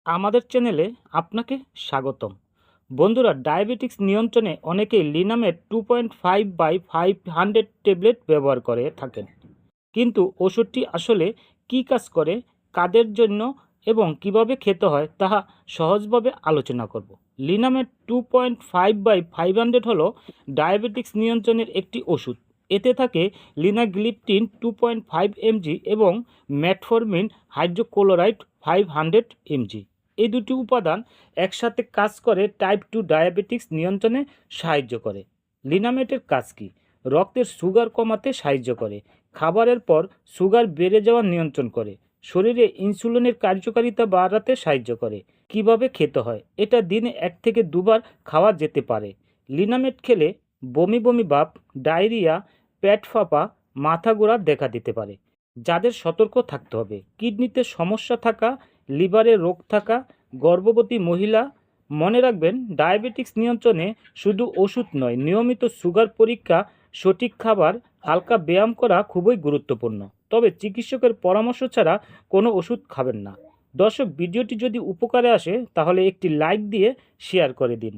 আমাদের চ্যানেলে আপনাকে স্বাগতম। বন্ধুরা, ডায়াবেটিক্স নিয়ন্ত্রণে অনেকেই লিনামেড 2.5/500 ট্যাবলেট ব্যবহার করে থাকেন, কিন্তু ওষুধটি আসলে কী কাজ করে, কাদের জন্য এবং কিভাবে খেতে হয় তা সহজভাবে আলোচনা করব। লিনামেড 2.5/500 হলো ডায়াবেটিক্স নিয়ন্ত্রণের একটি ওষুধ। এতে থাকে লিনাগ্লিপটিন 2.5 mg এবং মেটফরমিন হাইড্রোক্লোরাইড 500 mg। এই দুটি উপাদান একসাথে কাজ করে টাইপ 2 ডায়াবেটিক্স নিয়ন্ত্রণে সাহায্য করে। লিনামেটের কাজ কী? রক্তের সুগার কমাতে সাহায্য করে, খাবারের পর সুগার বেড়ে যাওয়া নিয়ন্ত্রণ করে, শরীরে ইনসুলিনের কার্যকারিতা বাড়াতে সাহায্য করে। কিভাবে খেতে হয়? এটা দিনে 1 থেকে 2 বার খাওয়া যেতে পারে। লিনামেট খেলে বমি বমি ভাব, ডায়রিয়া, পেট ফাঁপা, মাথা ঘোরা দেখা দিতে পারে। যাদের সতর্ক থাকতে হবে: কিডনিতে সমস্যা থাকা, লিভারে রোগ থাকা, গর্ভবতী মহিলা। মনে রাখবেন, ডায়াবেটিক্স নিয়ন্ত্রণে শুধু ওষুধ নয়, নিয়মিত সুগার পরীক্ষা, সঠিক খাবার, হালকা ব্যায়াম করা খুবই গুরুত্বপূর্ণ। তবে চিকিৎসকের পরামর্শ ছাড়া কোনো ওষুধ খাবেন না। দর্শক, ভিডিওটি যদি উপকারে আসে তাহলে একটি লাইক দিয়ে শেয়ার করে দিন।